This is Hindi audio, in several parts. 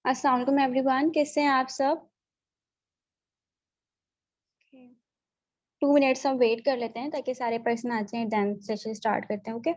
अस्सलाम वालेकुम एवरीवन, कैसे हैं आप सब? 2 मिनट्स हम वेट कर लेते हैं ताकि सारे पर्सन आ जाएं, देन सेशन स्टार्ट करते हैं। ओके।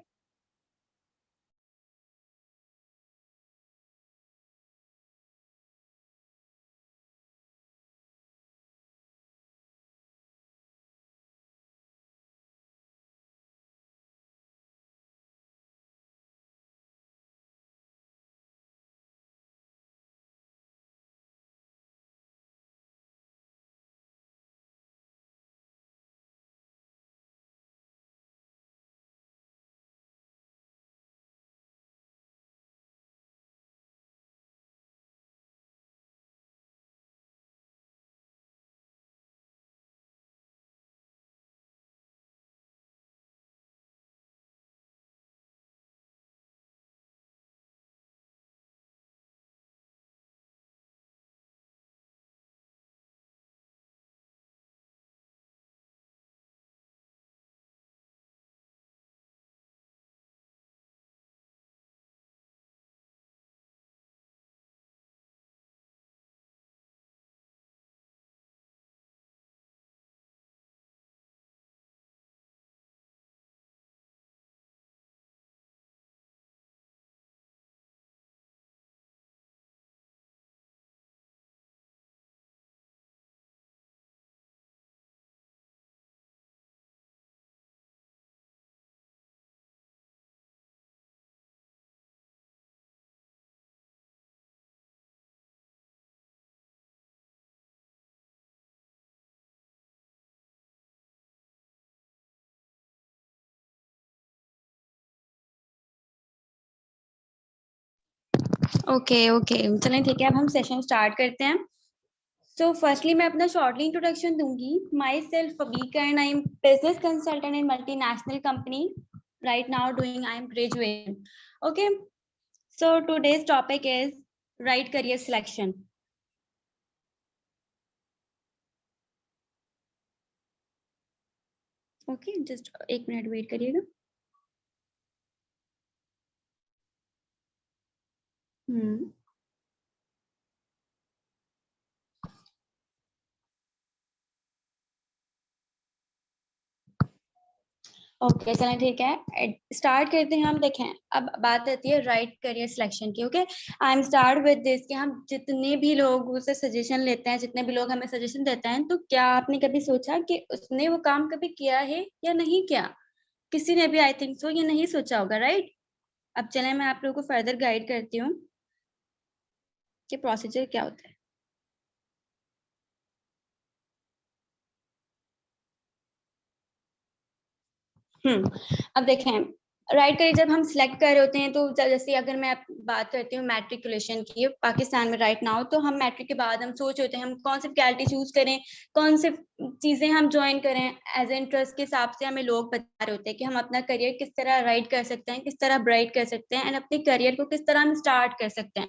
ओके ओके, चलें ठीक है, अब हम सेशन स्टार्ट करते हैं। सो फर्स्टली मैं अपना शॉर्टली इंट्रोडक्शन दूंगी। माई सेल्फ फबीका and I am business consultant in multinational company right now doing I am graduation. Okay, so today's topic is right career selection. Okay, just 1 minute wait करिएगा। ओके, चलें ठीक है, स्टार्ट करते हैं हम। देखें, अब बात आती है राइट करियर सिलेक्शन की। Okay, I am start with this कि हम जितने भी लोग उससे सजेशन लेते हैं, जितने भी लोग हमें सजेशन देते हैं, तो क्या आपने कभी सोचा कि उसने वो काम कभी किया है या नहीं किया? किसी ने भी आई थिंक सो ये नहीं सोचा होगा, राइट? अब चलें मैं आप लोगों को फर्दर गाइड करती हूँ कि प्रोसीजर क्या होता है। अब देखें, राइट करियर जब हम सिलेक्ट कर रहे होते हैं, तो जैसे अगर मैं बात करती हूँ मैट्रिकुलेशन की पाकिस्तान में राइट नाउ, तो हम मैट्रिक के बाद हम सोच होते हैं हम कौन सी फैकल्टी चूज करें, कौन से चीजें हम ज्वाइन करें। एज इंटरेस्ट के हिसाब से हमें लोग बता रहे होते हैं कि हम अपना करियर किस तरह राइट कर सकते हैं, किस तरह ब्राइट कर सकते हैं, एंड अपने करियर को किस तरह हम स्टार्ट कर सकते हैं।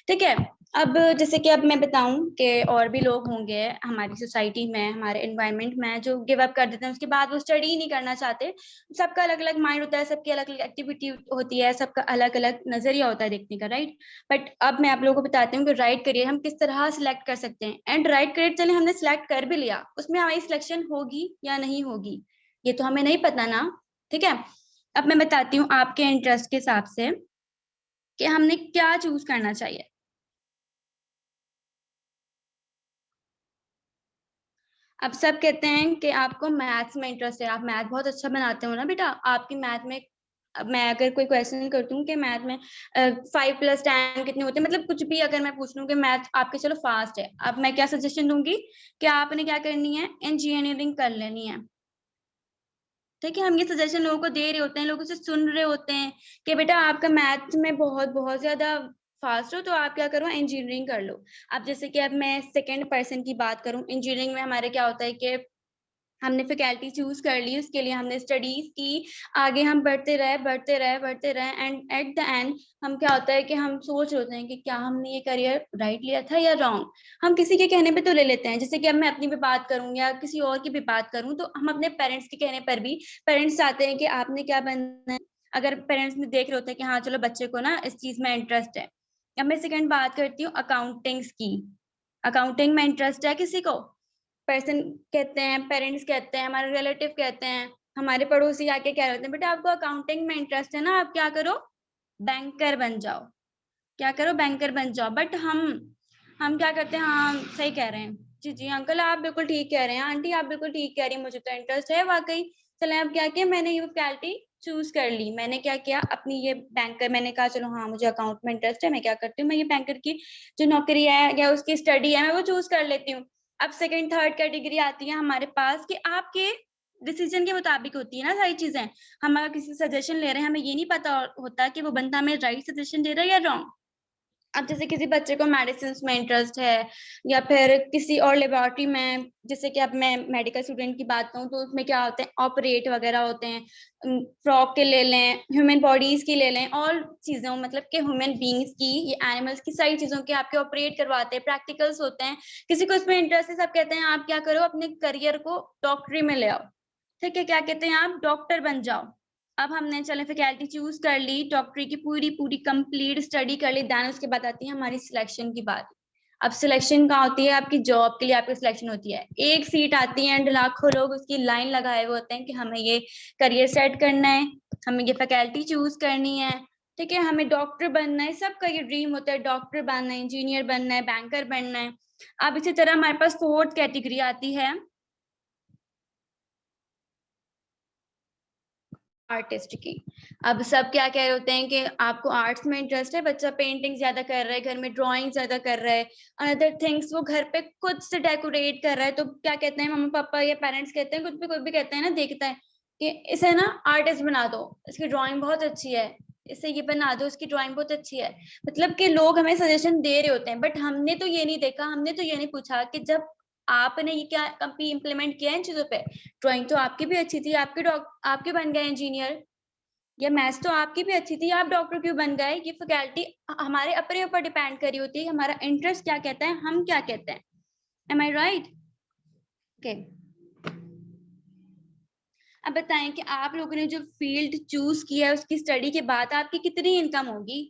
ठीक है, अब जैसे कि अब मैं बताऊं कि और भी लोग होंगे हमारी सोसाइटी में, हमारे एनवायरनमेंट में, जो गिव अप कर देते हैं, उसके बाद वो स्टडी ही नहीं करना चाहते। सबका अलग अलग माइंड होता है, सबकी अलग अलग एक्टिविटी होती है, सबका अलग अलग नजरिया होता है देखने का, राइट? बट अब मैं आप लोगों को बताती हूँ कि राइट करियर हम किस तरह सिलेक्ट कर सकते हैं। एंड राइट करियर चले हमने सिलेक्ट कर भी लिया, उसमें हमारी सिलेक्शन होगी या नहीं होगी ये तो हमें नहीं पता ना। ठीक है, अब मैं बताती हूँ आपके इंटरेस्ट के हिसाब से कि हमने क्या चूज करना चाहिए। अब सब कहते हैं कि आपको मैथ्स में इंटरेस्ट है, आप मैथ बहुत अच्छा बनाते हो ना बेटा, आपकी मैथ में। अब मैं अगर कोई क्वेश्चन करती हूँ कि मैथ में 5 + 10 कितने होते हैं, मतलब कुछ भी अगर मैं पूछ लूँ कि मैथ आपके चलो फास्ट है, अब मैं क्या सजेशन दूंगी कि आपने क्या करनी है, इंजीनियरिंग कर लेनी है। ठीक है, हम ये सजेशन लोगों को दे रहे होते हैं, लोगों से सुन रहे होते हैं कि बेटा आपका मैथ में बहुत बहुत ज्यादा फास्ट हो, तो आप क्या करो, इंजीनियरिंग कर लो। अब जैसे कि अब मैं सेकंड पर्सन की बात करूं, इंजीनियरिंग में हमारे क्या होता है कि हमने फैकल्टी चूज कर ली, उसके लिए हमने स्टडीज की, आगे हम बढ़ते रहे बढ़ते रहे बढ़ते रहे, एंड एट द एंड हम क्या होता है कि हम सोच होते हैं कि क्या हमने ये करियर राइट लिया था या रॉन्ग। हम किसी के कहने पे तो ले लेते हैं, जैसे कि अब मैं अपनी भी बात करूं या किसी और की भी बात करूं, तो हम अपने पेरेंट्स के कहने पर भी, पेरेंट्स चाहते हैं कि आपने क्या बनना है, अगर पेरेंट्स ने देख रहे होते हैं कि हाँ चलो बच्चे को ना इस चीज में इंटरेस्ट है, अब मैं सेकंड बात करती हूँ अकाउंटिंग्स की। अकाउंटिंग में इंटरेस्ट है किसी को? पर्सन कहते हैं, पेरेंट्स कहते हैं, हमारे रिलेटिव कहते हैं, हमारे पड़ोसी आके कह रहे होते हैं बेटा आपको अकाउंटिंग में इंटरेस्ट है ना, आप क्या करो, बैंकर बन जाओ, क्या करो, बैंकर बन जाओ। बट हम क्या करते हैं, हाँ सही कह रहे हैं, जी जी अंकल आप बिल्कुल ठीक कह रहे हैं, आंटी आप बिल्कुल ठीक कह रही हैं, मुझे तो इंटरेस्ट है वाकई। चले अब क्या किया मैंने, ये फैकल्टी चूज कर ली। मैंने क्या किया, अपनी ये बैंकर, मैंने कहा चलो हाँ मुझे अकाउंट में इंटरेस्ट है, मैं क्या करती हूँ, मैं ये बैंकर की जो नौकरी है या उसकी स्टडी है मैं वो चूज कर लेती हूँ। अब सेकंड थर्ड कैटेगरी आती है हमारे पास कि आपके डिसीजन के मुताबिक होती है ना सारी चीजें। हम अगर किसी सजेशन ले रहे हैं, हमें ये नहीं पता होता कि वो बंदा हमें राइट सजेशन दे रहा है या रॉन्ग। अब जैसे किसी बच्चे को मेडिसिन में इंटरेस्ट है या फिर किसी और लेबोरेटरी में, जैसे कि अब मैं मेडिकल स्टूडेंट की बात करूँ तो उसमें क्या होते हैं, ऑपरेट वगैरह होते हैं, फ्रॉग के ले लें, ह्यूमन बॉडीज की ले लें, और चीजों मतलब कि ह्यूमन बींग्स की, ये एनिमल्स की सारी चीजों के आपके ऑपरेट करवाते हैं, प्रैक्टिकल्स होते हैं। किसी को इसमें इंटरेस्ट है, सब कहते हैं आप क्या करो अपने करियर को डॉक्टरी में ले आओ, ठीक है, क्या कहते हैं आप डॉक्टर बन जाओ। अब हमने चले फैकल्टी चूज कर ली, डॉक्टरी की पूरी पूरी कंप्लीट स्टडी कर ली, देन उसके बाद आती है हमारी सिलेक्शन की बात। अब सिलेक्शन कहाँ होती है, आपकी जॉब के लिए आपकी सिलेक्शन होती है, एक सीट आती है एंड लाखों लोग उसकी लाइन लगाए हुए होते हैं कि हमें ये करियर सेट करना है, हमें ये फैकल्टी चूज करनी है, ठीक है, हमें डॉक्टर बनना है, सबका ये ड्रीम होता है, डॉक्टर बनना है, इंजीनियर बनना है, बैंकर बनना है। अब इसी तरह हमारे पास फोर्थ कैटेगरी आती है आर्टिस्ट की। अब सब क्या कह रहे होते हैं कि आपको आर्ट्स में इंटरेस्ट है, बच्चा पेंटिंग ज्यादा कर रहा है, घर में ड्राइंग ज्यादा कर रहा है, अनदर थिंग्स वो घर पे खुद से डेकोरेट कर रहा है, तो क्या कहते हैं मम्मा पापा या पेरेंट्स कहते हैं, कुछ भी कोई भी कहते हैं ना, देखता है कि इसे ना आर्टिस्ट बना दो, इसकी ड्राइंग बहुत अच्छी है, इसे ये बना दो, इसकी ड्राइंग बहुत अच्छी है। मतलब कि लोग हमें सजेशन दे रहे होते हैं, बट हमने तो ये नहीं देखा, हमने तो ये नहीं पूछा कि जब आपने ये क्या कभी इम्प्लीमेंट किया है इन चीजों पे। ड्राइंग तो आपकी भी अच्छी थी, आपके बन गए इंजीनियर, या मैथ्स तो आपकी भी अच्छी थी, आप डॉक्टर क्यों बन गए। ये फैकल्टी हमारे अपने ऊपर डिपेंड करी होती है, हमारा इंटरेस्ट क्या कहता है, हम क्या कहते हैं। एम आई राइट? ओके, अब बताएं कि आप लोगों ने जो फील्ड चूज किया है उसकी स्टडी के बाद आपकी कितनी इनकम होगी,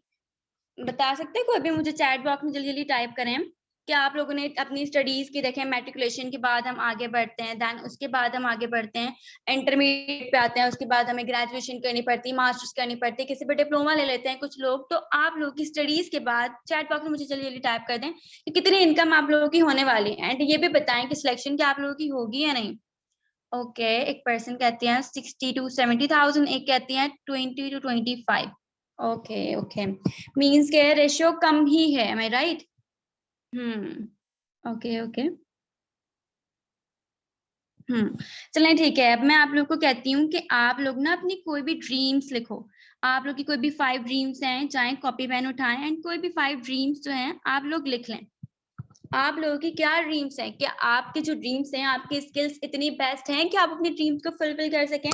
बता सकते हैं कोई भी? मुझे चैट बॉक्स में जल्दी जल्दी टाइप करें कि आप लोगों ने अपनी स्टडीज की। देखें मैट्रिकुलेशन के बाद हम आगे बढ़ते हैं, देन उसके बाद हम आगे बढ़ते हैं इंटरमीडिएट पे आते हैं, उसके बाद हमें ग्रेजुएशन करनी पड़ती है, मास्टर्स करनी पड़ती है, किसी पे डिप्लोमा ले लेते हैं कुछ लोग। तो आप लोग की स्टडीज के बाद चैट बॉक्स में मुझे जल्दी जल्दी टाइप कर दें कि कितनी इनकम आप लोगों की होने वाली है, एंड ये भी बताएं कि सिलेक्शन क्या आप लोगों की होगी या नहीं। ओके, एक पर्सन कहती है 60,000 to 70,000, एक कहती है 20 to 25। ओके ओके, मीन्स के रेशियो कम ही है, एम आई राइट? ओके ओके, चलें ठीक है। अब मैं आप लोग को कहती हूँ कि आप लोग ना अपनी कोई भी ड्रीम्स लिखो। आप लोग की कोई भी 5 ड्रीम्स हैं, चाहे कॉपी पेन उठाएं एंड कोई भी 5 ड्रीम्स जो हैं आप लोग लिख लें। आप लोगों की क्या ड्रीम्स हैं, क्या आपके जो ड्रीम्स हैं, आपकी स्किल्स इतनी बेस्ट हैं कि आप अपनी ड्रीम्स को फुलफिल कर सकें,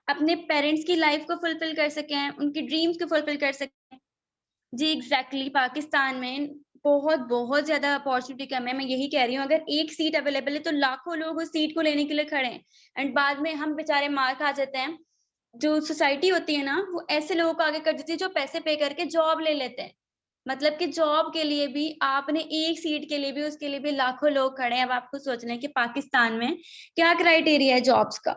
अपने पेरेंट्स की लाइफ को फुलफिल कर सकें, उनकी ड्रीम्स को फुलफिल कर सकें। जी एग्जैक्टली, पाकिस्तान में बहुत बहुत ज्यादा अपॉर्चुनिटी कम है, मैं यही कह रही हूँ। अगर एक सीट अवेलेबल है तो लाखों लोग उस सीट को लेने के लिए खड़े हैं, एंड बाद में हम बेचारे मार खा जाते हैं। जो सोसाइटी होती है ना, वो ऐसे लोगों को आगे कर देती है जो पैसे पे करके जॉब ले लेते हैं। मतलब कि जॉब के लिए भी आपने एक सीट के लिए भी, उसके लिए भी लाखों लोग खड़े हैं। अब आपको सोचना है कि पाकिस्तान में क्या क्राइटेरिया है जॉब्स का,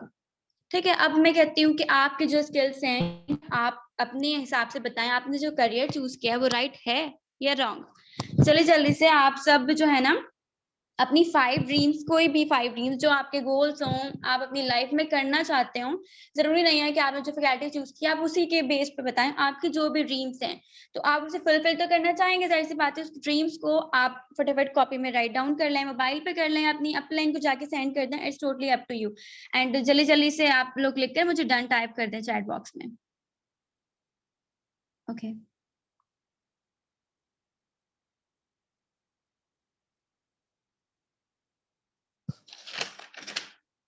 ठीक है। अब मैं कहती हूँ कि आपके जो स्किल्स हैं आप अपने हिसाब से बताएं, आपने जो करियर चूज किया है वो राइट है या रॉन्ग। चलिए जल्दी से आप सब जो है ना अपनी 5 ड्रीम्स, कोई भी 5 ड्रीम्स जो आपके गोल्स हों, आप अपनी लाइफ में करना चाहते हो, जरूरी नहीं है कि आपने जो फैकल्टी चूज किया आप उसी के बेस पे बताएं। आपके जो भी ड्रीम्स हैं तो आप उसे फुलफिल तो करना चाहेंगे, जाहिर सी बात है। उस ड्रीम्स को आप फटाफट कॉपी में राइट डाउन कर लें, मोबाइल पे कर लें, अपनी अपलाइन को जाके सेंड कर दें, it's totally up to you. And जल्दी जल्दी से आप लोग लिखकर मुझे डन टाइप कर दें चैट बॉक्स में। ओके,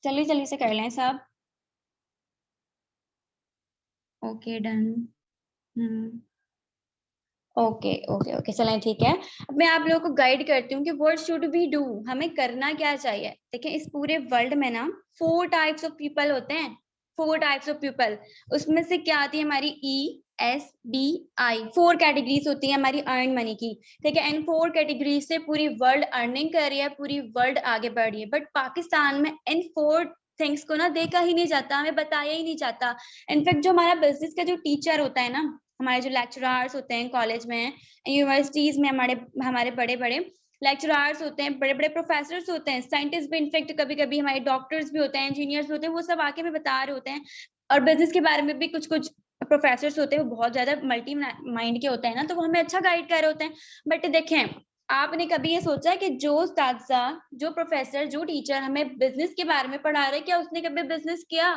जल्दी जल्दी से कर लें सब। Okay done. Hmm, okay okay okay, चलें ठीक है। अब मैं आप लोगों को गाइड करती हूँ कि व्हाट शुड वी डू, हमें करना क्या चाहिए। देखिए इस पूरे वर्ल्ड में ना 4 टाइप्स ऑफ पीपल होते हैं, 4 टाइप्स ऑफ पीपल। उसमें से क्या आती है हमारी ई, SBI 4 कैटेगरीज होती है हमारी अर्न मनी की, ठीक है। इन 4 कैटेगरीज से पूरी वर्ल्ड अर्निंग कर रही है, पूरी वर्ल्ड आगे बढ़ रही है, बट पाकिस्तान में इन 4 थिंग्स को ना देखा ही नहीं जाता, हमें बताया ही नहीं जाता। इनफैक्ट जो हमारा बिजनेस का जो टीचर होता है ना, हमारे जो लेक्चरर्स होते हैं कॉलेज में, यूनिवर्सिटीज में, हमारे बड़े बड़े लेक्चरर्स होते हैं, बड़े बड़े प्रोफेसर्स होते हैं, साइंटिस्ट भी, इनफेक्ट कभी कभी हमारे डॉक्टर्स भी होते हैं, इंजीनियर्स होते हैं, वो सब आके हमें बता रहे होते हैं। और बिजनेस के बारे में भी कुछ कुछ प्रोफेसर्स होते हैं, वो बहुत ज्यादा मल्टी माइंड के होते हैं ना, तो वो हमें अच्छा गाइड कर रहे होते हैं। बट देखें, आपने कभी ये सोचा है कि जो उस्ताद, जो प्रोफेसर, जो टीचर हमें बिजनेस के बारे में पढ़ा रहे, क्या उसने कभी बिजनेस किया?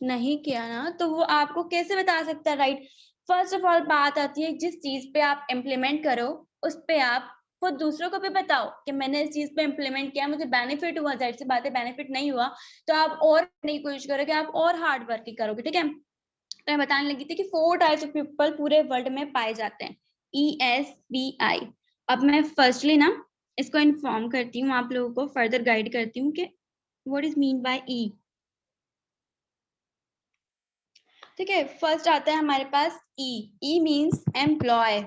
नहीं किया ना, तो वो आपको कैसे बता सकता है, राइट? फर्स्ट ऑफ ऑल बात आती है, जिस चीज पे आप इम्प्लीमेंट करो उस पे आप खुद दूसरों को भी बताओ कि मैंने इस चीज पे इम्प्लीमेंट किया, मुझे बेनिफिट हुआ। जाहिर सी बात है, बेनिफिट नहीं हुआ तो आप और करने की कोशिश करोगे, आप और हार्ड वर्क करोगे, ठीक है। तो मैं बताने लगी थी कि 4 टाइप्स ऑफ पीपल पूरे वर्ल्ड में पाए जाते हैं, ESBI। अब मैं फर्स्टली ना इसको इन्फॉर्म करती हूँ, आप लोगों को फर्दर गाइड करती हूँ कि what is mean by E। ठीक है, फर्स्ट आता है हमारे पास ई मीन्स एम्प्लॉय।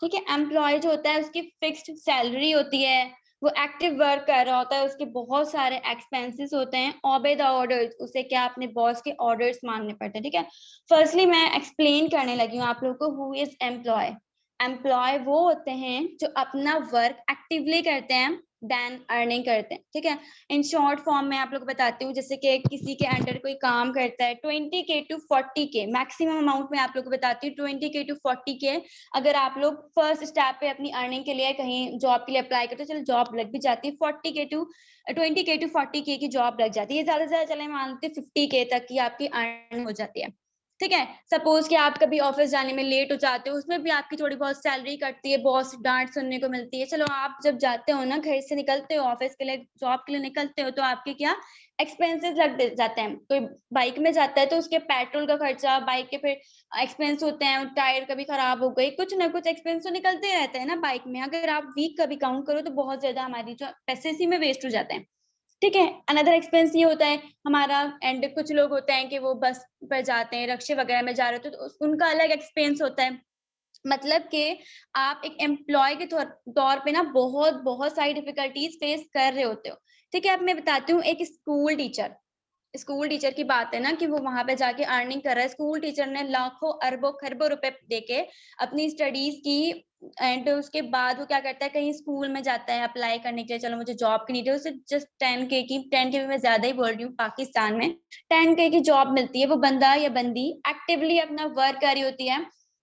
ठीक है, एम्प्लॉय जो होता है उसकी फिक्स्ड सैलरी होती है, वो एक्टिव वर्क कर रहा होता है, उसके बहुत सारे एक्सपेंसेस होते हैं, ओबे द ऑर्डर्स, उसे क्या अपने बॉस के ऑर्डर्स मानने पड़ते हैं। ठीक है, फर्स्टली मैं एक्सप्लेन करने लगी हूँ आप लोगों को हु इज एम्प्लॉय। एम्प्लॉय वो होते हैं जो अपना वर्क एक्टिवली करते हैं, देन अर्निंग करते हैं। ठीक है, इन शॉर्ट फॉर्म में आप लोग को बताती हूँ, जैसे कि किसी के अंडर कोई काम करता है 20K to 40K, maximum amount में आप लोग को बताती हूँ 20K to 40K। अगर आप लोग फर्स्ट स्टेप पे अपनी अर्निंग के लिए कहीं जॉब के लिए अप्लाई करते हो, चलो जॉब लग भी जाती है, 20K to 40K की जॉब लग जाती है, ज्यादा से ज्यादा चले मानते 50K तक की आपकी अर्निंग हो जाती है। ठीक है, सपोज कि आप कभी ऑफिस जाने में लेट हो जाते हो, उसमें भी आपकी थोड़ी बहुत सैलरी कटती है, बॉस डांट सुनने को मिलती है। चलो आप जब जाते हो ना, घर से निकलते हो ऑफिस के लिए, जॉब के लिए निकलते हो, तो आपके क्या एक्सपेंसेस लग जाते हैं। कोई बाइक में जाता है तो उसके पेट्रोल का खर्चा, बाइक के फिर एक्सपेंस होते हैं, टायर कभी खराब हो गई, कुछ ना कुछ एक्सपेंस तो निकलते रहते हैं ना बाइक में। अगर आप वीक कभी काउंट करो तो बहुत ज्यादा हमारी जो पैसे इसी में वेस्ट हो जाते हैं। ठीक है, अनदर एक्सपेंस ये होता है हमारा, एंड कुछ लोग होते हैं कि वो बस पर जाते हैं, रिक्शे वगैरह में जा रहे होते हैं, तो उनका अलग एक्सपेंस होता है। मतलब कि आप एक एम्प्लॉय के तौर पे ना बहुत बहुत सारी डिफिकल्टीज फेस कर रहे होते हो। ठीक है, अब मैं बताती हूँ, एक स्कूल टीचर की बात है ना, कि वो वहां पे जाके अर्निंग कर रहा है। स्कूल टीचर ने लाखों अरबों खरबों रुपए देके अपनी स्टडीज की, एंड उसके बाद वो क्या करता है, कहीं स्कूल में जाता है अप्लाई करने के लिए, चलो मुझे जॉब की नीड है, उसे जस्ट 10K भी मैं ज्यादा ही बोल रही हूँ, पाकिस्तान में 10K की जॉब मिलती है। वो बंदा या बंदी एक्टिवली अपना वर्क कर रही होती है।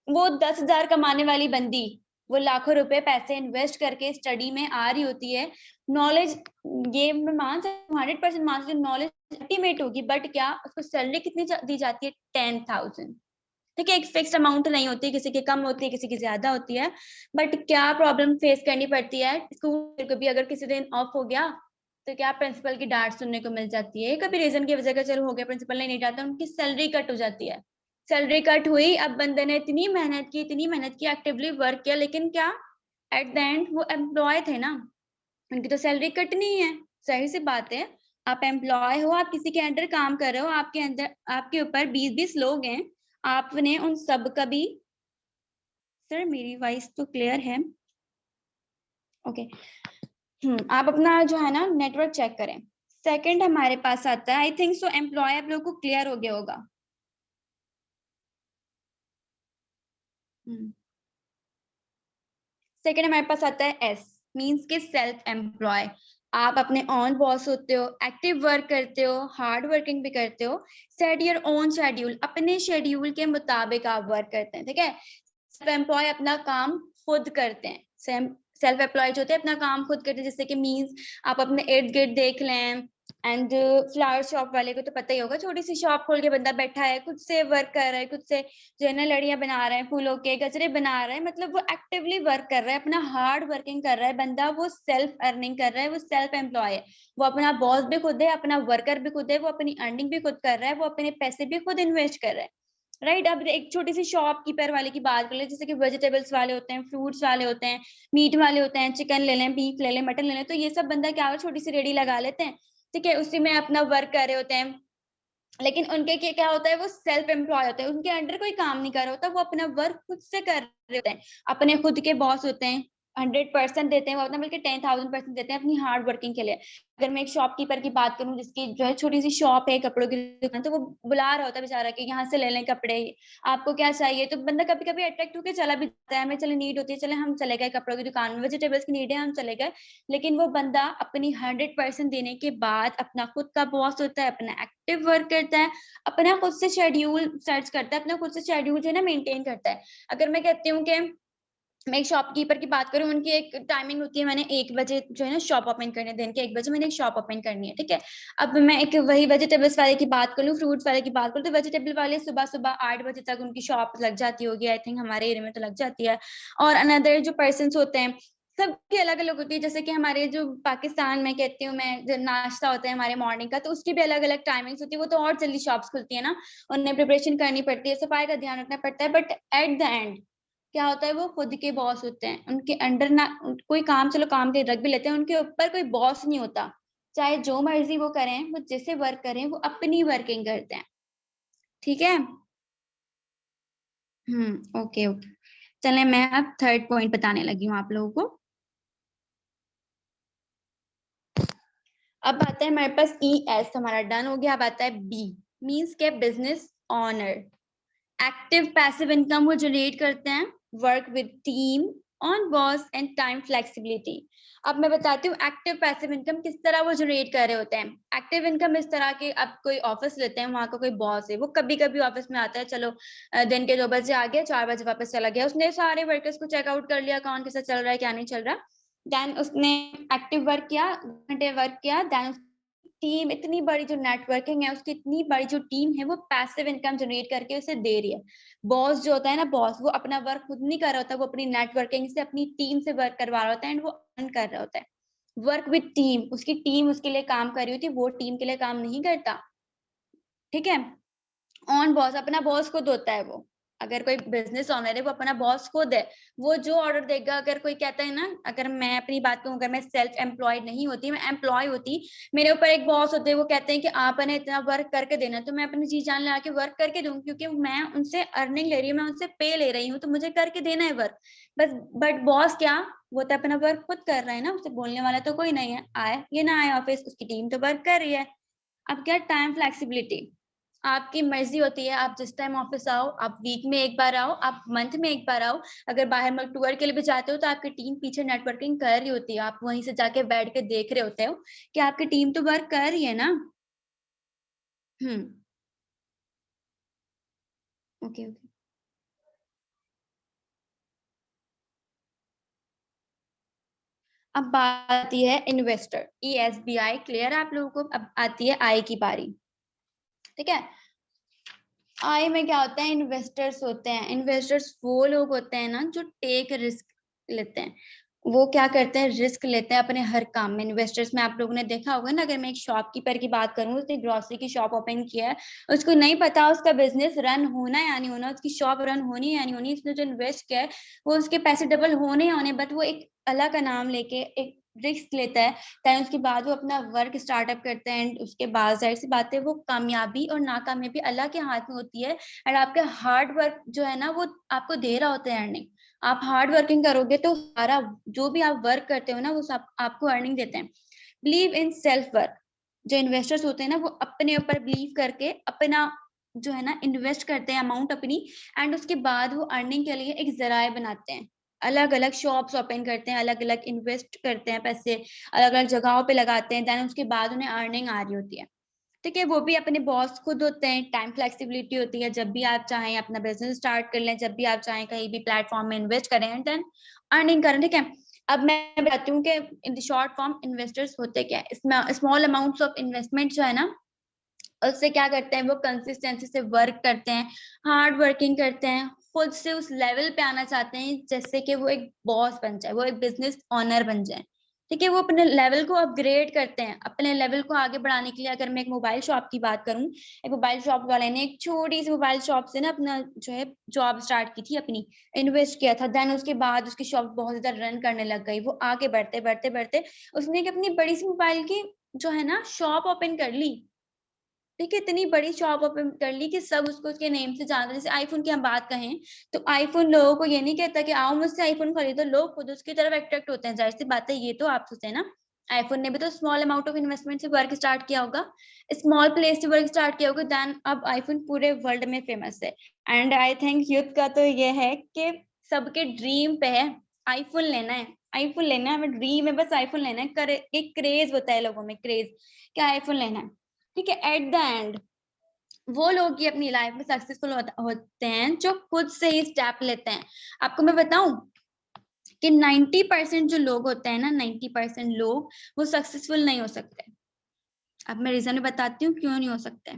वो 10,000 कमाने वाली बंदी, वो लाखों रुपए पैसे इन्वेस्ट करके स्टडी में आ रही होती है। नॉलेज, ये मैं मान सकती हूँ 100% मान सकती हूँ, नॉलेज अल्टीमेट होगी, बट क्या उसको सैलरी कितनी दी जाती है? 10,000। ठीक है, एक फिक्स अमाउंट नहीं होती, किसी की कम होती है, किसी की ज्यादा होती है। बट क्या प्रॉब्लम फेस करनी पड़ती है स्कूल को भी, अगर किसी दिन ऑफ हो गया तो क्या प्रिंसिपल की डांट सुनने को मिल जाती है, कभी रीजन की वजह का, चलो हो गया, प्रिंसिपल ने नहीं डांटा, उनकी सैलरी कट हो जाती है। सैलरी कट हुई, अब बंदे ने इतनी मेहनत की, एक्टिवली वर्क किया, लेकिन क्या एट द एंड वो एम्प्लॉय थे ना, उनकी तो सैलरी कटनी है। जाहिर सी बात है, आप एम्प्लॉय हो, आप किसी के अंडर काम कर रहे हो, आपके अंदर, आपके ऊपर 20-20 लोग हैं, आपने उन सब का भी, सर मेरी वॉइस तो क्लियर है? ओके। आप अपना जो है ना नेटवर्क चेक करें। सेकंड हमारे पास आता है, आई थिंक सो एम्प्लॉय आप लोगों को क्लियर हो गया होगा। सेकंड हमारे पास आता है एस, मींस के सेल्फ एम्प्लॉय। आप अपने ऑन बॉस होते हो, एक्टिव वर्क करते हो, हार्ड वर्किंग भी करते हो, सेट योर ओन शेड्यूल, अपने शेड्यूल के मुताबिक आप वर्क करते हैं। ठीक है, सेल्फ एम्प्लॉय अपना काम खुद करते हैं। सेल्फ एम्प्लॉय जो होते हैं अपना काम खुद करते हैं, जैसे कि मींस आप अपने इर्द गिर्द देख लें। एंड फ्लावर शॉप वाले को तो पता ही होगा, छोटी सी शॉप खोल के बंदा बैठा है, खुद से वर्क कर रहा है, खुद से जो है ना लड़ियां बना रहे हैं, फूलों के गजरे बना रहे हैं, मतलब वो एक्टिवली वर्क कर रहा है, अपना हार्ड वर्किंग कर रहा है बंदा, वो सेल्फ अर्निंग कर रहा है, वो सेल्फ एम्प्लॉय है। वो अपना बॉस भी खुद है, अपना वर्कर भी खुद है, वो अपनी अर्निंग भी खुद कर रहा है, वो अपने पैसे भी खुद इन्वेस्ट कर रहा है। राइट, अब एक छोटी सी शॉपकीपर वाले की बात कर ले, जैसे कि वेजिटेबल्स वाले होते हैं, फ्रूट्स वाले होते हैं, मीट वाले होते हैं, चिकन ले लें, बीफ ले लें, मटन ले लें, तो ये सब बंदा क्या हो, छोटी सी रेडी लगा लेते हैं। ठीक है, उसी में अपना वर्क कर रहे होते हैं। लेकिन उनके क्या होता है, वो सेल्फ एम्प्लॉय होते हैं, उनके अंडर कोई काम नहीं कर रहा होता, वो अपना वर्क खुद से कर रहे होते हैं, अपने खुद के बॉस होते हैं, 100% देते हैं वो अपना, बल्कि 10,000% देते हैं अपनी हार्ड वर्किंग के लिए। अगर मैं एक शॉपकीपर की बात करूं जिसकी जो है छोटी सी शॉप है कपड़ों की दुकान, तो वो बुला रहा होता है बेचारा कि यहाँ से ले लें कपड़े, आपको क्या चाहिए, तो बंदा कभी कभी अट्रैक्ट होकर चला भी जाता है, हमें चले नीड होती है, चले हम चले गए कपड़ों की दुकान में, वेजिटेबल्स की नीड है हम चले गए, लेकिन वो बंदा अपनी 100% देने के बाद अपना खुद का बॉस होता है, अपना एक्टिव वर्क करता है, अपना खुद से शेड्यूल सर्च करता है, अपना खुद से शेड्यूल जो है ना मेंटेन करता है। अगर मैं कहती हूँ कि मैं एक शॉपकीपर की बात करूँ, उनकी एक टाइमिंग होती है, मैंने 1 बजे जो है ना शॉप ओपन करनी है, दिन के 1 बजे मैंने एक शॉप ओपन करनी है, ठीक है? अब मैं एक वही वेजिटेबल्स वाले की बात करूँ, फ्रूट्स वाले की बात करूँ, तो वेजिटेबल वाले सुबह-सुबह 8 बजे तक उनकी शॉप लग जाती होगी, आई थिंक हमारे एरिया में तो लग जाती है। और अनदर जो पर्सन्स होते हैं, सबकी अलग-अलग होती है, जैसे कि हमारे जो पाकिस्तान में कहती हूँ मैं, जो नाश्ता होता है हमारे मॉर्निंग का, तो उसकी भी अलग-अलग टाइमिंग्स होती है, वो तो और जल्दी शॉप्स खुलती है ना, उन्हें प्रिपरेशन करनी पड़ती है, सफाई का ध्यान रखना पड़ता है, बट एट द एंड क्या होता है, वो खुद के बॉस होते हैं, उनके अंडर ना कोई काम, चलो काम के रख भी लेते हैं, उनके ऊपर कोई बॉस नहीं होता, चाहे जो मर्जी वो करें, वो जैसे वर्क करें, वो अपनी वर्किंग करते हैं, ठीक है? Okay okay. चले मैं अब थर्ड पॉइंट बताने लगी हूँ आप लोगों को। अब आता है हमारे पास ई एस, हमारा डन हो गया। अब आता है बी, मीन्स के business honour, active passive income वो जनरेट करते हैं, work with team on boss and time flexibility. अब मैं बताती हूँ एक्टिव पैसिव इनकम किस तरह वो जनरेट कर रहे होते हैं। एक्टिव इनकम इस तरह के, अब कोई ऑफिस लेते हैं, वहां का कोई बॉस है, वो कभी कभी ऑफिस में आता है, चलो दिन के 2 बजे आ गया, 4 बजे वापस चला गया, उसने सारे वर्कर्स को चेकआउट कर लिया, कौन कैसा चल रहा है क्या नहीं चल रहा, देन उसने एक्टिव वर्क किया, घंटे वर्क किया, देन टीम इतनी बड़ी जो नेटवर्किंग है उसकी, इतनी बड़ी जो टीम है, वो पैसिव इनकम जनरेट करके उसे दे रही है। बॉस जो होता है ना, बॉस वो अपना वर्क खुद नहीं कर रहा होता, वो अपनी नेटवर्किंग से अपनी टीम से वर्क करवा रहा होता है, एंड वो अर्न कर रहा होता है। वर्क विद टीम, उसकी टीम उसके लिए काम कर रही होती है, वो टीम के लिए काम नहीं करता, ठीक है? ऑन बॉस, अपना बॉस खुद होता है वो। अगर कोई बिजनेस ओनर है, वो अपना बॉस खुद है, वो जो ऑर्डर देगा, अगर कोई कहता है ना, अगर मैं अपनी बात कहूँ, अगर मैं सेल्फ एम्प्लॉयड नहीं होती, मैं एम्प्लॉय होती, मेरे ऊपर एक बॉस होते हैं, वो कहते हैं कि आपने इतना वर्क करके देना, तो मैं अपनी जी जान लगा के वर्क करके दूं, क्योंकि मैं उनसे अर्निंग ले रही हूँ, मैं उनसे पे ले रही हूँ, तो मुझे करके देना है वर्क। बस बट बॉस क्या, वो तो अपना वर्क खुद कर रहा है ना, उसे बोलने वाला तो कोई नहीं है, आए ये ना आए ऑफिस, उसकी टीम तो वर्क कर रही है। अब क्या, टाइम फ्लेक्सिबिलिटी, आपकी मर्जी होती है, आप जिस टाइम ऑफिस आओ, आप वीक में एक बार आओ, आप मंथ में एक बार आओ, अगर बाहर मुल्क टूर के लिए भी जाते हो, तो आपकी टीम पीछे नेटवर्किंग कर रही होती है, आप वहीं से जाके बैठ के देख रहे होते हो कि आपकी टीम तो वर्क कर रही है ना। हम्म। Okay okay. अब बात आती है investor, E S B I, clear है आप लोगों को? अब आती है आई की बारी, ठीक है? आई में क्या होता है, इन्वेस्टर्स होते हैं, इन्वेस्टर्स वो लोग होते हैं ना जो टेक रिस्क लेते हैं, वो क्या करते हैं, रिस्क लेते हैं अपने हर काम में। इन्वेस्टर्स में आप लोगों ने देखा होगा ना, अगर मैं एक शॉपकीपर की बात करूं, उसने ग्रोसरी की शॉप ओपन किया है, उसको नहीं पता उसका बिजनेस रन होना या नहीं होना, उसकी शॉप रन होनी या नहीं होनी, उसने जो इन्वेस्ट किया है वो उसके पैसे डबल होने या होने, बट वो एक अल्लाह का नाम लेके एक रिस्क लेता है, देन उसके बाद वो अपना वर्क स्टार्टअप करते हैं, एंड उसके बाद जाहिर सी बात है, वो कामयाबी और नाकामयाबी अल्लाह के हाथ में होती है, एंड आपका हार्ड वर्क जो है ना, वो आपको दे रहा होता है अर्निंग। आप हार्ड वर्किंग करोगे तो सारा जो भी आप वर्क करते हो ना, वो सब आपको अर्निंग देते हैं। बिलीव इन सेल्फ वर्क, जो इन्वेस्टर्स होते हैं ना, वो अपने ऊपर बिलीव करके अपना जो है ना इन्वेस्ट करते हैं अमाउंट अपनी, एंड उसके बाद वो अर्निंग के लिए एक जराए बनाते हैं, अलग अलग शॉप्स ओपन करते हैं, अलग अलग इन्वेस्ट करते हैं पैसे, अलग अलग जगहों पे लगाते हैं, देन उसके बाद उन्हें अर्निंग आ रही होती है, ठीक है? वो भी अपने बॉस खुद होते हैं, टाइम फ्लेक्सिबिलिटी होती है, जब भी आप चाहें अपना बिजनेस स्टार्ट कर लें, जब भी आप चाहें कहीं भी प्लेटफॉर्म में इन्वेस्ट करें, एंड देन अर्निंग करें, ठीक है? अब मैं बताती हूँ कि in the short form investors होते क्या है। इसमें स्मॉल अमाउंट्स ऑफ इन्वेस्टमेंट जो है ना, उससे क्या करते हैं, वो कंसिस्टेंसी से वर्क करते हैं, हार्ड वर्किंग करते हैं, खुद से उस लेवल पे आना चाहते हैं जैसे कि वो एक बॉस बन जाए, वो एक बिजनेस ओनर बन जाए, ठीक है? वो अपने लेवल को अपग्रेड करते हैं, अपने लेवल को आगे बढ़ाने के लिए। अगर मैं एक मोबाइल शॉप की बात करूं, एक मोबाइल शॉप वाले ने एक छोटी सी मोबाइल शॉप से ना अपना जो है जॉब स्टार्ट की थी अपनी, इन्वेस्ट किया था, देन उसके बाद उसकी शॉप बहुत ज्यादा रन करने लग गई, वो आगे बढ़ते बढ़ते बढ़ते उसने एक अपनी बड़ी सी मोबाइल की जो है ना शॉप ओपन कर ली, ठीक है, इतनी बड़ी शॉप ओपन कर ली कि सब उसको उसके नेम से जानते हैं। जैसे आईफोन की हम बात कहें तो आईफोन लोगों को ये नहीं कहता कि आओ मुझसे आईफोन खरीदो, लोग खुद उसकी तरफ अट्रैक्ट होते हैं। जाहिर सी बात है, ये तो आप सोचते हैं ना, आईफोन ने भी तो स्मॉल अमाउंट ऑफ इन्वेस्टमेंट से वर्क स्टार्ट किया होगा, स्मॉल प्लेस से वर्क स्टार्ट किया होगा, देन अब आईफोन पूरे वर्ल्ड में फेमस है। एंड आई थिंक यूथ का तो ये है कि सबके ड्रीम पे है आईफोन लेना है, आईफोन लेना है, हमें ड्रीम है बस आईफोन लेना है, एक क्रेज होता है लोगों में, क्रेज क्या आईफोन लेना है। ठीक है, एट द एंड वो लोग ही अपनी लाइफ में सक्सेसफुल होते हैं जो खुद से ही स्टेप लेते हैं। आपको मैं बताऊं कि 90% जो लोग होते हैं ना, 90% लोग वो सक्सेसफुल नहीं हो सकते। अब मैं रीजन बताती हूँ क्यों नहीं हो सकते।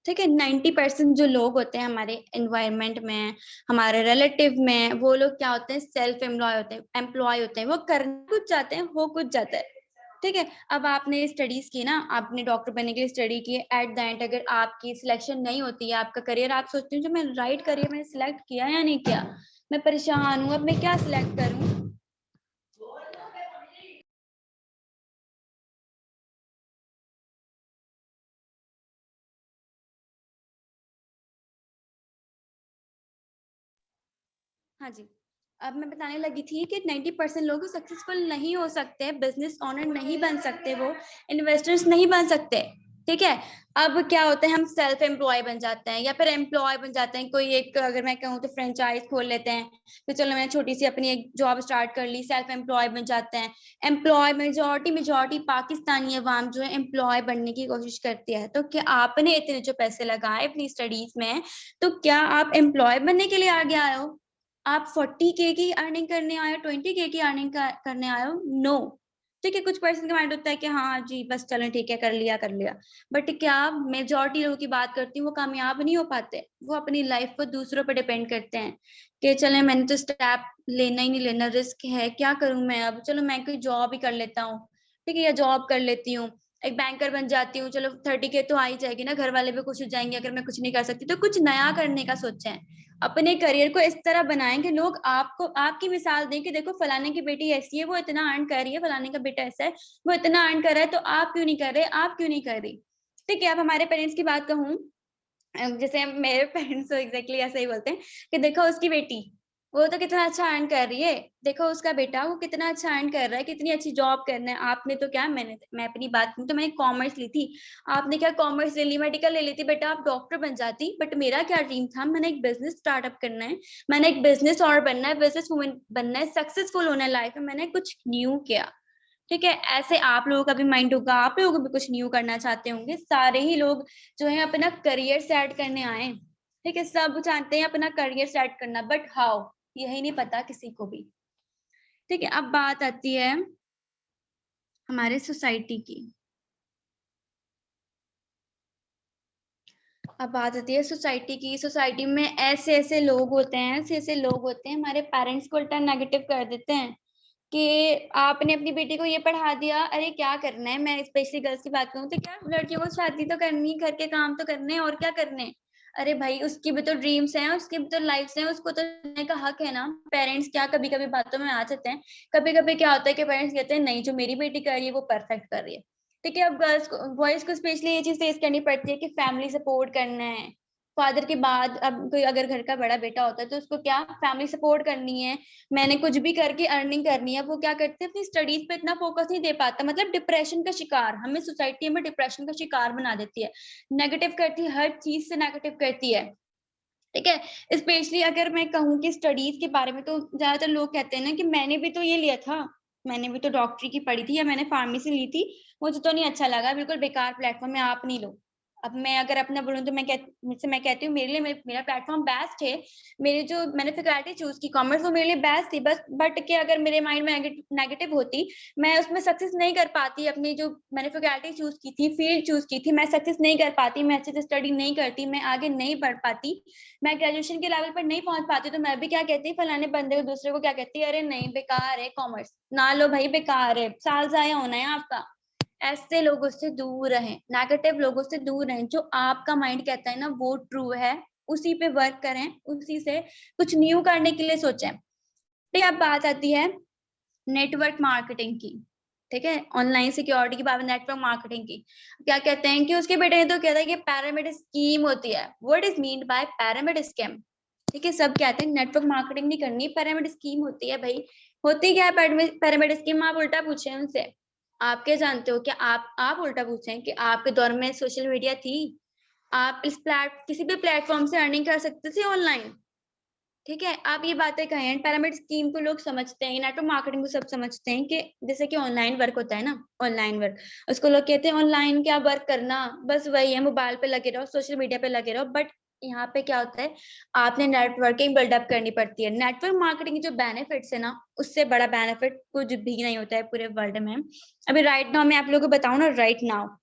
ठीक है, 90% जो लोग होते हैं हमारे एनवायरनमेंट में, हमारे रिलेटिव में, वो लोग क्या होते हैं, सेल्फ एम्प्लॉय होते हैं, वो करना कुछ चाहते हैं, हो कुछ जाता है। ठीक है, अब आपने स्टडीज की ना, आपने डॉक्टर बनने के लिए स्टडी की, एट द एंड अगर आपकी सिलेक्शन नहीं होती है, आपका करियर, आप सोचते हो जो मैं राइट करियर मैंने सिलेक्ट किया या नहीं किया, मैं परेशान हूँ, अब मैं क्या सिलेक्ट करूँ। हाँ जी, अब मैं बताने लगी थी कि 90% लोग सक्सेसफुल नहीं हो सकते, बिजनेस ओनर नहीं बन सकते, वो इन्वेस्टर्स नहीं बन सकते। ठीक है, अब क्या होता है, हम सेल्फ एम्प्लॉय बन जाते हैं या फिर एम्प्लॉय बन जाते हैं। कोई एक, अगर मैं कहूँ तो फ्रेंचाइज खोल लेते हैं, तो चलो मैंने छोटी सी अपनी एक जॉब स्टार्ट कर ली, सेल्फ एम्प्लॉय बन जाते हैं। एम्प्लॉय मेजोरिटी पाकिस्तानी अवाम जो है एम्प्लॉय बनने की कोशिश करती है। तो क्या आपने इतने जो पैसे लगाए अपनी स्टडीज में, तो क्या आप एम्प्लॉय बनने के लिए आगे आए हो? आप 40K की अर्निंग करने आए हो, 20K की अर्निंग करने आए हो? नो। ठीक है, कुछ पर्सन का माइंड होता है कि हाँ जी बस चलें ठीक है, कर लिया। बट क्या मेजॉरिटी लोगों की बात करती हूँ, वो कामयाब नहीं हो पाते। वो अपनी लाइफ को दूसरों पर डिपेंड करते हैं कि चले मैंने तो स्टेप लेना ही नहीं लेना, रिस्क है, क्या करूं मैं, अब चलो मैं कोई जॉब ही कर लेता हूँ। ठीक है, या जॉब कर लेती हूँ, एक बैंकर बन जाती हूँ, चलो 30K तो आ ही जाएगी ना, घर वाले भी खुश हो जाएंगे अगर मैं कुछ नहीं कर सकती। तो कुछ नया करने का सोचें, अपने करियर को इस तरह बनाएं कि लोग आपको आपकी मिसाल दें कि देखो फलाने की बेटी ऐसी है, वो इतना अर्न कर रही है, फलाने का बेटा ऐसा है, वो इतना अर्न कर रहा है, तो आप क्यों नहीं कर रहे, आप क्यों नहीं कर रही। ठीक है, अब हमारे पेरेंट्स की बात कहूँ, जैसे मेरे पेरेंट्स तो एग्जैक्टली ऐसा ही बोलते हैं कि देखो उसकी बेटी, वो तो कितना अच्छा अर्न कर रही है, देखो उसका बेटा वो कितना अच्छा अर्न कर रहा है, कितनी अच्छी जॉब करना है। आपने तो क्या, मैं अपनी बात करूं तो मैंने कॉमर्स ली थी, आपने क्या कॉमर्स ले ली, मेडिकल ले ली थी, बेटा आप डॉक्टर बन जाती। बट मेरा क्या ड्रीम था, मैंने एक बिजनेस स्टार्टअप करना है, मैंने एक बिजनेस और बनना है, बिजनेस वुमन बनना है, सक्सेसफुल होना है लाइफ में, मैंने कुछ न्यू किया। ठीक है, ऐसे आप लोगों का भी माइंड होगा, आप लोगों को भी कुछ न्यू करना चाहते होंगे। सारे ही लोग जो है अपना करियर सेट करने आए। ठीक है, सब चाहते हैं अपना करियर सेट करना, बट हाउ, यही नहीं पता किसी को भी। ठीक है, अब बात आती है हमारे सोसाइटी की, अब बात आती है सोसाइटी की। सोसाइटी में ऐसे ऐसे लोग होते हैं, ऐसे ऐसे लोग होते हैं, हमारे पेरेंट्स को उल्टा नेगेटिव कर देते हैं कि आपने अपनी बेटी को ये पढ़ा दिया, अरे क्या करना है, मैं स्पेशली गर्ल्स की बात करूं तो क्या लड़कियों को शादी तो करनी, घर के काम तो करने, और क्या करने। अरे भाई उसकी भी तो ड्रीम्स हैं, उसकी भी तो लाइफ्स हैं, उसको तो जीने का हक है ना। पेरेंट्स क्या कभी कभी बातों में आ जाते हैं, कभी कभी क्या होता है कि पेरेंट्स कहते हैं नहीं जो मेरी बेटी कर रही है वो परफेक्ट कर रही है। ठीक है, अब गर्ल्स को, बॉयज को स्पेशली ये चीज फेस करनी पड़ती है कि फैमिली सपोर्ट करना है, फादर के बाद अब कोई अगर घर का बड़ा बेटा होता है तो उसको क्या फैमिली सपोर्ट करनी है, मैंने कुछ भी करके अर्निंग करनी है। वो क्या करते हैं, अपनी स्टडीज पे इतना फोकस नहीं दे पाता, मतलब डिप्रेशन का शिकार, हमें सोसाइटी में डिप्रेशन का शिकार बना देती है, नेगेटिव करती है, हर चीज से नेगेटिव करती है। ठीक है, स्पेशली अगर मैं कहूँ कि स्टडीज के बारे में, तो ज्यादातर लोग कहते हैं ना कि मैंने भी तो ये लिया था, मैंने भी तो डॉक्टरी की पढ़ी थी या मैंने फार्मेसी ली थी, मुझे तो नहीं अच्छा लगा, बिल्कुल बेकार प्लेटफॉर्म है, आप नहीं लो। अब मैं अगर अपना बोलूँ तो मैं कहती हूँ मेरे लिए मेरा प्लेटफॉर्म बेस्ट है। मेरे जो मैंने फैकल्टी चूज की कॉमर्स, वो मेरे लिए बेस्ट थी, बस बट कि अगर मेरे माइंड में नेगेटिव होती, मैं उसमें सक्सेस नहीं कर पाती। अपनी जो मैंने फैकल्टी चूज की थी, फील्ड चूज की थी, मैं सक्सेस नहीं कर पाती, मैं अच्छे से स्टडी नहीं करती, मैं आगे नहीं बढ़ पाती, मैं ग्रेजुएशन के लेवल पर नहीं पहुंच पाती, तो मैं भी क्या कहती, फलाने बंदे को, दूसरे को क्या कहती, अरे नहीं बेकार है कॉमर्स, ना लो भाई बेकार है, साल जाया होना है आपका। ऐसे लोगों से दूर रहें, नेगेटिव लोगों से दूर रहें। जो आपका माइंड कहता है ना वो ट्रू है, उसी पे वर्क करें, उसी से कुछ न्यू करने के लिए सोचें। फिर अब बात आती है नेटवर्क मार्केटिंग की। ठीक है, ऑनलाइन सिक्योरिटी की बात, नेटवर्क मार्केटिंग की। क्या कहते हैं कि उसके बेटे ने तो कहता है कि पैरामिड स्कीम होती है। What is mean by pyramid scheme? ठीक है, सब कहते हैं नेटवर्क मार्केटिंग नहीं करनी, पैरामिड स्कीम होती है। भाई होती क्या है पैरामिड स्कीम? आप उल्टा पूछे उनसे, आप क्या जानते हो? क्या आप उल्टा पूछें कि आपके दौर में सोशल मीडिया थी, आप किसी भी प्लेटफॉर्म से अर्निंग कर सकते थे ऑनलाइन। ठीक है, आप ये बातें कहें, पैरामिड स्कीम को लोग समझते हैं, नेटवर्क मार्केटिंग को सब समझते हैं कि जैसे कि ऑनलाइन वर्क होता है ना, ऑनलाइन वर्क, उसको लोग कहते हैं ऑनलाइन क्या वर्क करना, बस वही है, मोबाइल पे लगे रहो, सोशल मीडिया पे लगे रहो। बट यहाँ पे क्या होता है, आपने नेटवर्किंग बिल्डअप करनी पड़ती है। नेटवर्क मार्केटिंग के जो बेनिफिट्स है ना, उससे बड़ा बेनिफिट कुछ भी नहीं होता है पूरे वर्ल्ड में। अभी राइट नाउ मैं आप लोगों को बताऊं ना, राइट नाउ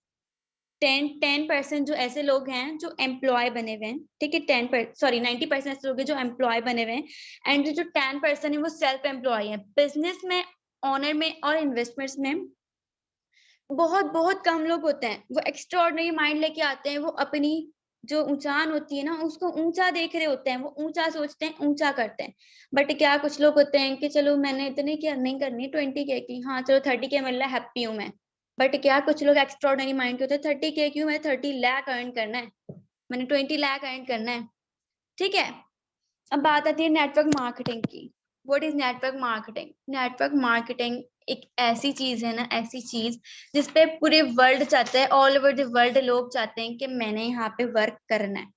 10% जो ऐसे लोग हैं जो एम्प्लॉय बने हुए हैं, ठीक है, 90% ऐसे लोग हैं जो एम्प्लॉय बने हुए हैं, एंड जो 10% है वो सेल्फ एम्प्लॉय है। बिजनेस में, ऑनर में और इन्वेस्टमेंट्स में बहुत बहुत कम लोग होते हैं वो एक्स्ट्रा ऑर्डिनरी माइंड लेके आते हैं। वो अपनी जो ऊंचान होती है ना, उसको ऊंचा देख रहे होते हैं, वो ऊंचा सोचते हैं, ऊंचा करते हैं। बट क्या कुछ लोग होते हैं कि चलो मैंने इतने की अर्निंग करनी 20K की, हाँ चलो 30K मिल रहा है, हैप्पी हूँ मैं। बट क्या कुछ लोग एक्स्ट्रा ऑर्डिनरी माइंड के होते हैं, 30K क्यों, मैं 30 लाख अर्न करना है, मैंने 20 लाख अर्न करना है। ठीक है, अब बात आती है नेटवर्क मार्केटिंग की। What is network marketing? Network marketing एक ऐसी चीज है ना, ऐसी चीज जिसपे पूरे वर्ल्ड चाहते हैं, ऑल ओवर द वर्ल्ड लोग चाहते हैं कि मैंने यहाँ पे वर्क करना है।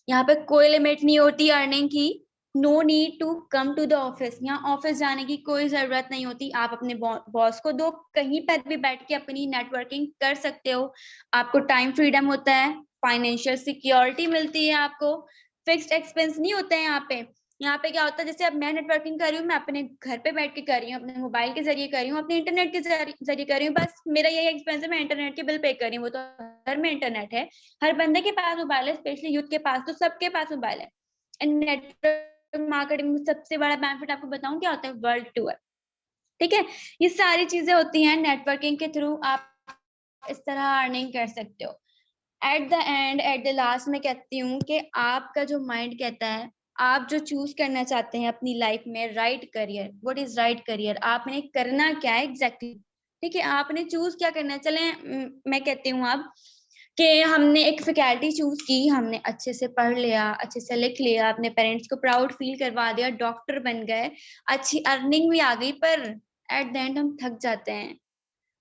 यहाँ पे कोई लिमिट नहीं होती अर्निंग की। No need to come to the office, यहाँ ऑफिस जाने की कोई जरूरत नहीं होती। आप अपने बॉस को दो, कहीं पर भी बैठ के अपनी नेटवर्किंग कर सकते हो। आपको टाइम फ्रीडम होता है, फाइनेंशियल सिक्योरिटी मिलती है आपको, फिक्स्ड एक्सपेंस नहीं होता है यहाँ पे। यहाँ पे क्या होता है, जैसे अब मैं नेटवर्किंग कर रही हूँ, मैं अपने घर पे बैठ के कर रही हूँ, अपने मोबाइल के जरिए कर रही हूँ, अपने इंटरनेट के जरिए कर रही हूँ। बस मेरा यही एक्सपेंस है, मैं इंटरनेट के बिल पे कर रही हूँ। वो तो घर में इंटरनेट है, हर बंदे के पास मोबाइल है, स्पेशली यूथ के पास तो सबके पास मोबाइल है। एंड नेटवर्क मार्केटिंग में सबसे बड़ा बेनिफिट आपको बताऊं क्या होता है, वर्ल्ड टूर। ठीक है, ये सारी चीजें होती हैं नेटवर्किंग के थ्रू, आप इस तरह अर्निंग कर सकते हो। At the end, at the last मैं कहती हूँ कि आपका जो माइंड कहता है, आप जो चूज करना चाहते हैं अपनी लाइफ में, right career. What is right career? आपने करना क्या है एग्जैक्टली ठीक है, आपने चूज क्या करना है। चले मैं कहती हूँ अब कि हमने एक फैकल्टी चूज की, हमने अच्छे से पढ़ लिया, अच्छे से लिख लिया, अपने पेरेंट्स को प्राउड फील करवा दिया, डॉक्टर बन गए, अच्छी अर्निंग भी आ गई, पर एट द एंड हम थक जाते हैं।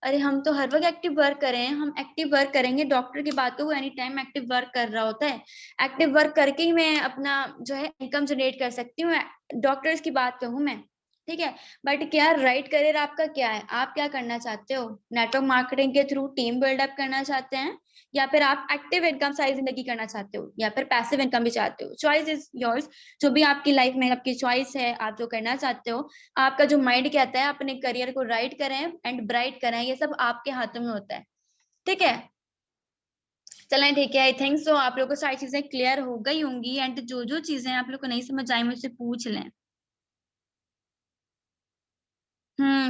अरे हम तो हर वक्त एक्टिव वर्क कर रहे हैं, हम एक्टिव वर्क करेंगे, डॉक्टर की बात तो वो एनी टाइम एक्टिव वर्क कर रहा होता है। एक्टिव वर्क करके ही मैं अपना जो है इनकम जनरेट कर सकती हूँ, डॉक्टर्स की बात पे हूँ मैं। ठीक है, बट क्या राइट करियर आपका क्या है? आप क्या करना चाहते हो? नेटवर्क मार्केटिंग के थ्रू टीम बिल्डअप करना चाहते हैं, या फिर आप एक्टिव इनकम साइज जिंदगी करना चाहते हो, या फिर पैसिव इनकम भी चाहते हो? Choice is yours. जो भी आपकी लाइफ में आपकी चॉइस है, आप जो करना चाहते हो, आपका जो माइंड कहता है, अपने करियर को राइट करें एंड ब्राइट करें, ये सब आपके हाथों में होता है। ठीक है, चलें ठीक है, आई थिंक सो आप लोगों को सारी चीजें क्लियर हो गई होंगी, एंड जो जो चीजें आप लोग को नहीं समझ आई मुझसे पूछ लें।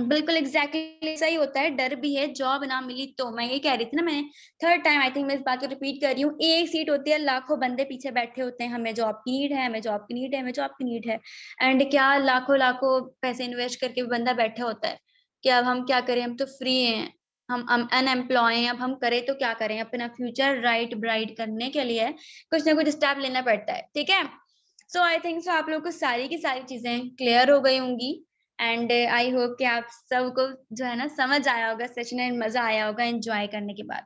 बिल्कुल एग्जैक्टली सही होता है, डर भी है, जॉब ना मिली तो। मैं ये कह रही थी ना, मैं थर्ड टाइम आई थिंक मैं इस बात को रिपीट कर रही हूँ, एक सीट होती है, लाखों बंदे पीछे बैठे होते हैं, हमें जॉब की नीड है, हमें जॉब की नीड है, हमें जॉब की नीड है। एंड क्या लाखों लाखों पैसे इन्वेस्ट करके भी बंदा बैठा होता है कि अब हम क्या करें, हम तो फ्री हैं, हम अनएम्प्लॉय हैं, अब हम करें तो क्या करें? अपना फ्यूचर राइट ब्राइट करने के लिए कुछ ना कुछ स्टेप लेना पड़ता है। ठीक है, सो आई थिंक सो आप लोग को सारी की सारी चीजें क्लियर हो गई होंगी, एंड आई होप कि आप सबको जो है ना समझ आया होगा सेशन, एंड मजा आया होगा एंजॉय करने के बाद।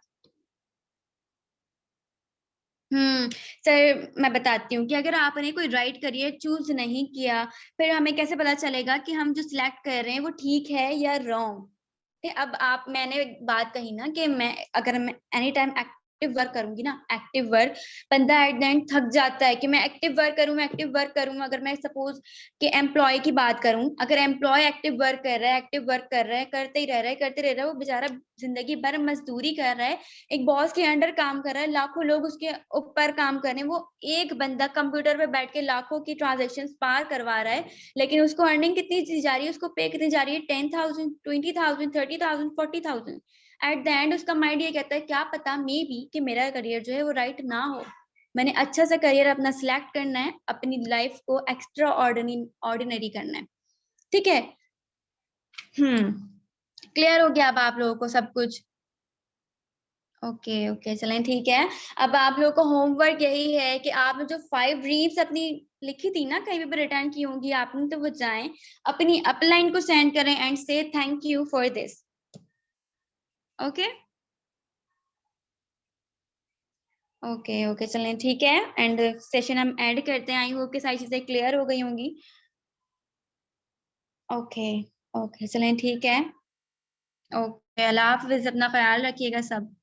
हम्म सर, मैं बताती हूँ कि अगर आपने कोई राइट करियर चूज नहीं किया, फिर हमें कैसे पता चलेगा कि हम जो सिलेक्ट कर रहे हैं वो ठीक है या रॉन्ग? अब आप, मैंने एक बात कही ना कि मैं एनी टाइम एक्टिव वर्क करूंगी ना, एक्टिव वर्क, बंदा एट द एंड थक जाता है कि मैं एक्टिव वर्क करूं, मैं एक्टिव वर्क करूं। अगर मैं सपोज कि एम्प्लॉय की बात करूं, अगर एम्प्लॉय एक्टिव वर्क कर रहा है, एक्टिव वर्क कर रहा है, करते ही रह रहा है, करते रह रहा है, वो बेचारा जिंदगी भर मजदूरी कर रहा है, एक बॉस के अंडर काम कर रहा है, लाखों लोग उसके ऊपर काम कर रहे हैं, वो एक बंदा कंप्यूटर पे बैठ के लाखों की ट्रांजेक्शन पार करवा रहा है, लेकिन उसको अर्निंग कितनी दी जा रही है, उसको पे कितनी जा रही है? 10,000, 20,000, 30,000, 40,000। एट द एंड उसका माइंड ये कहता है क्या पता मे बी कि मेरा करियर जो है वो राइट ना हो, मैंने अच्छा सा करियर अपना सिलेक्ट करना है, अपनी लाइफ को एक्स्ट्रा ऑर्डिनरी करना है। ठीक है। हम्म क्लियर हो गया अब आप लोगों को सब कुछ? ओके ओके, चलें ठीक है। अब आप लोगों को होमवर्क यही है कि आपने जो 5 रीड्स अपनी लिखी थी ना, कहीं पे रिटर्न की होंगी आपने, तो वो जाएं अपनी अपलाइन को सेंड करें एंड से thank you for this. Okay okay okay, चलें ठीक है। एंड सेशन हम एंड करते हैं। आई होप कि सारी चीजें क्लियर हो गई होंगी। ओके ओके, चलें ठीक है। ओके, अल्लाह हाफिज, अपना ख्याल रखिएगा सब।